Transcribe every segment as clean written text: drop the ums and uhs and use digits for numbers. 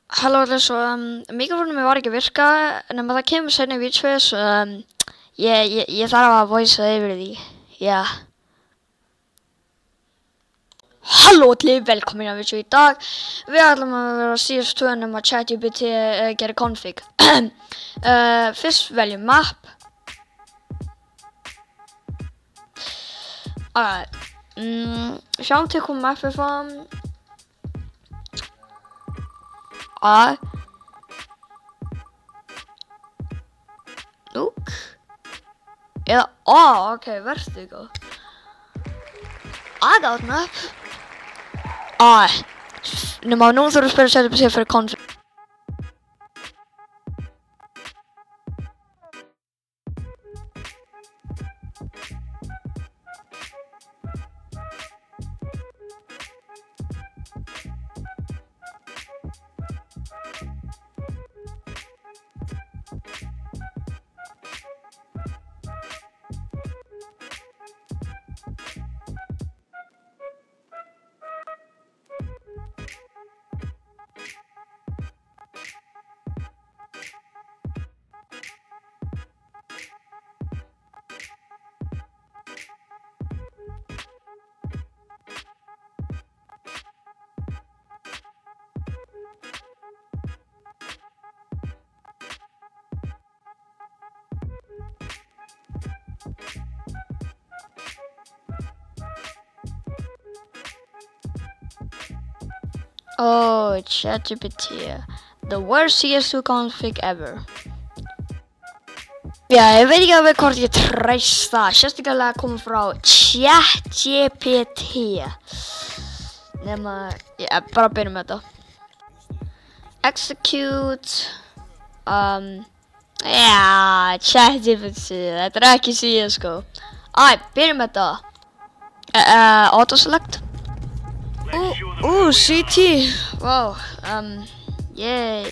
Halló allir, svo mikrofónum var ekki að virka nema það kemur seinna í vídeóið svo ég þarf að voice yfir því, já. Halló allir, velkomin að vídeóið í dag. Við ætlum að vera síðast tvöðum að ChatGPT gera config. Fyrst veljum map. Sjáum til hvað map við fáum. Look. Eða, ok, vertigo. I got map. Nema nú þurfum við að spila ChatGPT fyrir config. Oh, ChatGPT, the worst CS2 config ever. Já, ég veit ekki alveg hvort ég treyst það, sérstaklega að koma frá ChatGPT. Nema, bara byrjum með þetta. Execute, já, ChatGPT, þetta ekki CSGO. Byrjum með þetta. Autoselect. CT, wow, yay.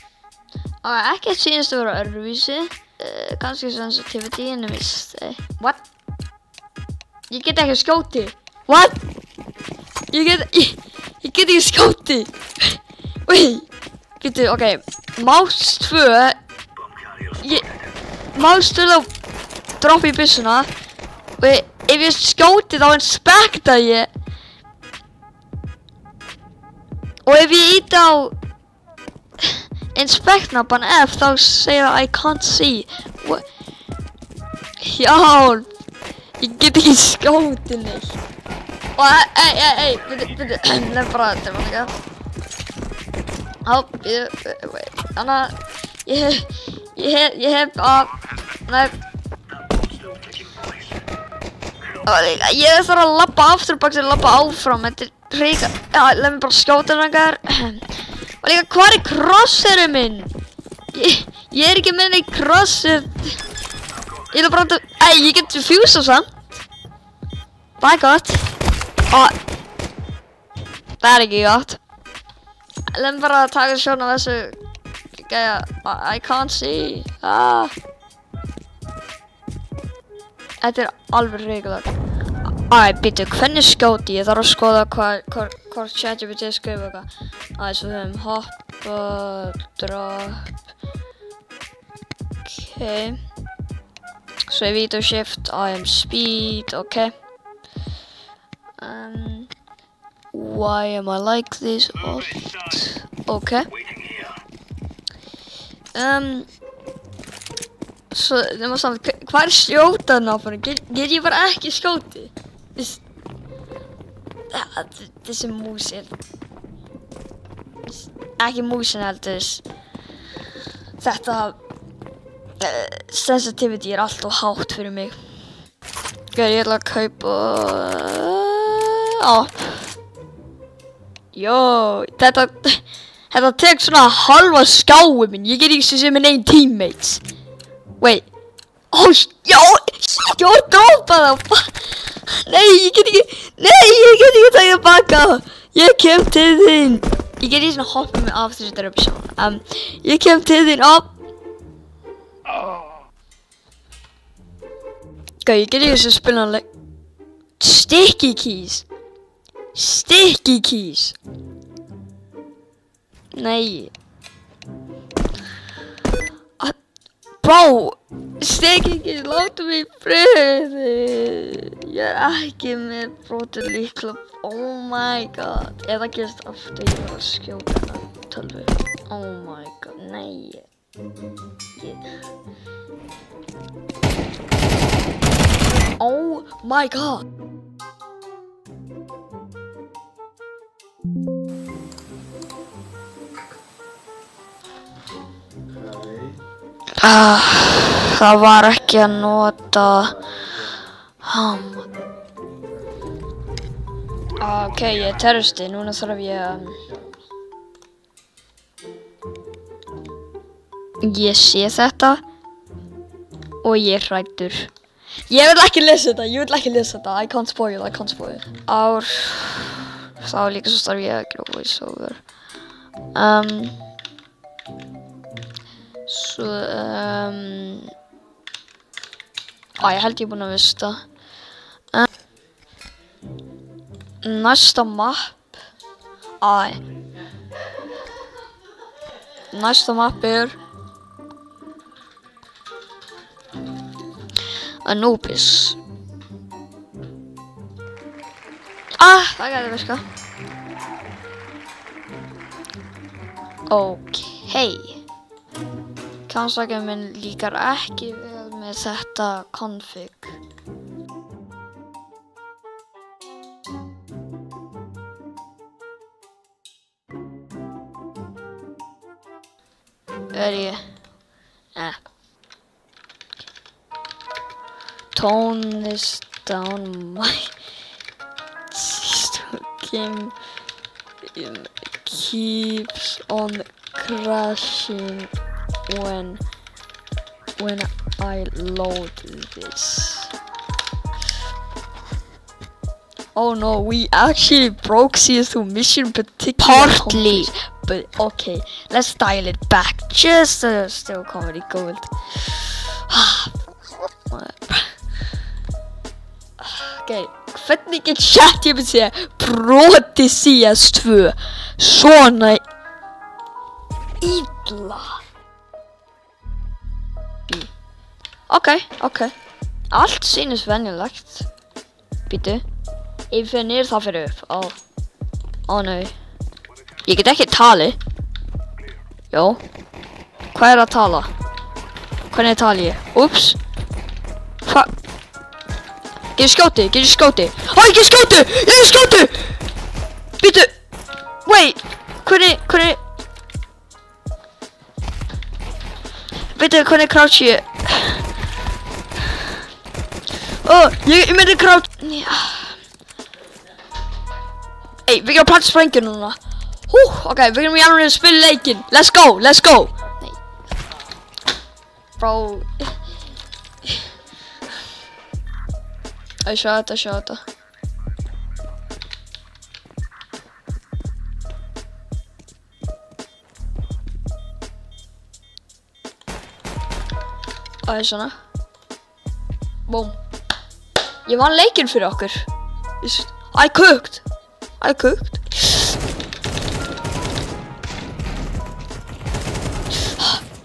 Ekkert sýnist að vera öðruvísi, kannski sensitivity en ég misti. What? Ég get ekki skjóti. What? Ég get ekki skjóti. Getur, ok, mouse 2, mouse 2 þá droppa ég byssuna og ef ég skjóti þá inspekta ég. Og ef ég íti á inspect-knappan F þá segir það I can't see. Hjálp, ég get ekki skjótið neitt. Og byrju, nefn bara þetta var líka. Þannig að ég hef ég þarf að labba aftur bak til að labba áfram. Þetta er ríka, leið mér bara skjóta rangar. Og líka, hvað er crosserinn minn? Ég er ekki með neitt crosser. Ég er bara ég get fuse samt. Það er gott. Það er ekki gott. Leið mér bara að taka sjóna af þessu gæja. I can't see. Þetta er alveg ríkulegt. Býtu, hvernig skjóti? Ég þarf að skoða hvort ChatGPT skrifa eitthvað. Svo við höfum hop, drop. Ok. Svo ég vídeó shift, I am speed, ok. Why am I like this? Ok. Svo, nema samt, hvað er skjótaðan á fyrir? Get ég bara ekki skjóti? Þessi músin. Ekki músin heldur. Þetta sensitivity er alltof hátt fyrir mig. Ég ætla að kaupa þetta tek svona halva skái minn. Ég get ekki sem minn einn teammates. Wait. Já, ég var að droppa það. Nei, ég get ekki takið baka. Ég kem til þín. Ég get ekki svona hoppað mig af þessu dröpsjón. Ég kem til þín upp. Ég get ekki svona spilanleg. Sticky keys. Sticky keys. Nei. Bro, Stekingi, láttu mig í friði. Ég ekki með brotið lykla. Oh my god. Ef það gerist aftur, ég var að skjóta hana tölvu. Oh my god, nei. Oh my god. Það var ekki að nota ok, ég er terroristi, núna þarf ég að ég sé þetta og ég er hræddur. Ég vil ekki lesa þetta, I can't spoil. Þá líka svo þarf ég að gera voiceover. Svo, ég held ég er búinn að vista. Næsta map. Næsta map er Anubis. Það gæti virka. Okay. Kannsakið minn líkar ekki vel með þetta config. Ég? Tone this down, my system keeps on crashing when I load this. Oh no, we actually broke CS2 mission partly, but okay, let's dial it back just to still comedy gold. Okay, hvernig get chat ég myndi segja broti CS2 svona illa? Okay. Allt sýnist venjulegt. Býtu. Ef ég fer niður það fyrir upp. Ó nei. Ég get ekki talið. Jó. Hvað er að tala? Hvernig tala ég? Úps. Hvað? Get ég skjóti? Ég get skjóti! Býtu. Wait. Hvernig? Býtu, hvernig crouch ég? Ég myndi crouch. Ey, við erum að planta sprengju núna. Ok, við erum í alveg að spila leikinn. Let's go. Nei. Bro. Sjá þetta. Svona. Boom. Ég vann leikinn fyrir okkur. I cooked.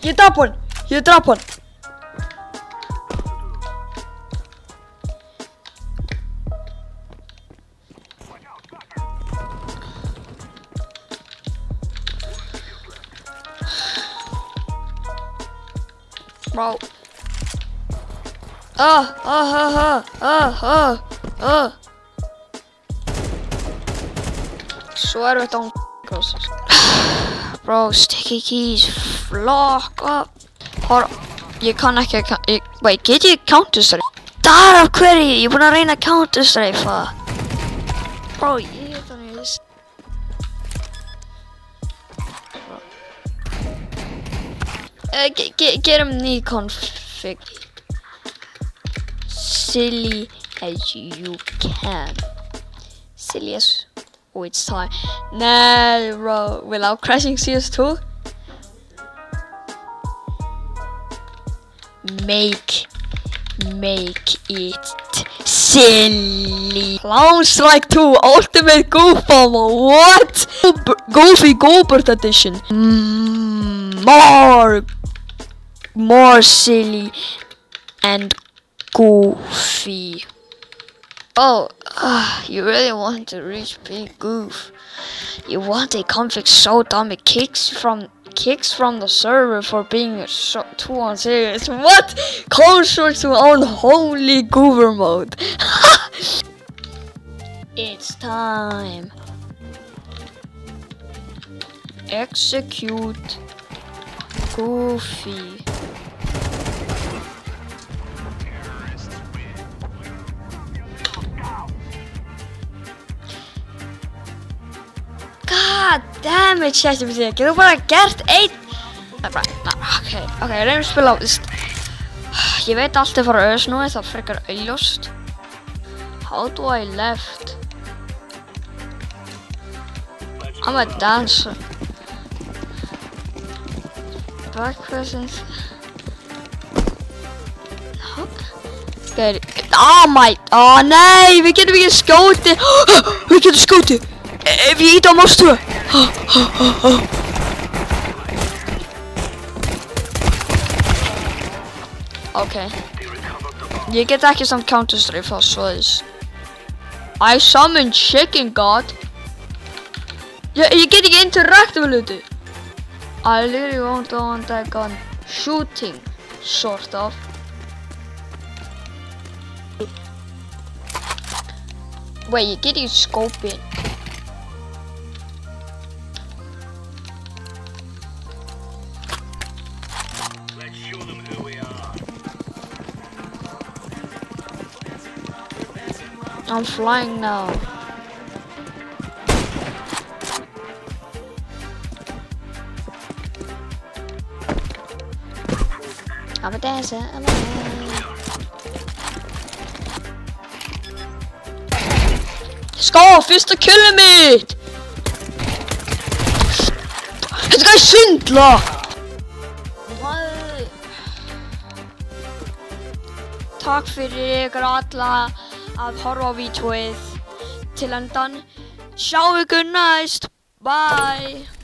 Ég drap hann. Bro. Svo erfitt án Bro, sticky keys, lock up. Ég kann ekki að wait, get ég counter-strafe? Þar af hverju, ég er búinn að reyna að counter-strafe. Bro, ég er þannig gerum ný config. Silly as you can. Silly as it's time. Nah, bro, without crashing CS2. Make it silly. Clown Strike 2 Ultimate Goof Bomber. What? Goofy Goldberg Edition. More more silly and goofy. Oh, you really want to reach big goof. You want a conflict so dumb it kicks from the server for being so too unserious. What? Closer to unholy goober mode. It's time. Execute Goofy. God damn it, ChatGPT, getur bara gert einn. Ok, reynum að spila á þess. Ég veit allt er fara auðs nú, það frekar auðljóst. How do I left? I'm a dancer. Breakfast. Okay. Oh nei, við getum ekki skotið. Við getum skotið. Ef ég ít á mástu. Okay. Ég get ekki samt Counter-Strike for svoleiðis. I summon Chicken God. Ég get ekki interacta við hluti. I literally won't want that gun. Shooting, sort of. Wait, ég get ekki scoping. I'm flying now. I'm a dancer, I'm a dancer. Ska, fyrsta killen mitt! Þetta gæði svindla! Takk fyrir ykkur alla að horfa á vídeóið til endan. Sjá ykkur næst. Bye!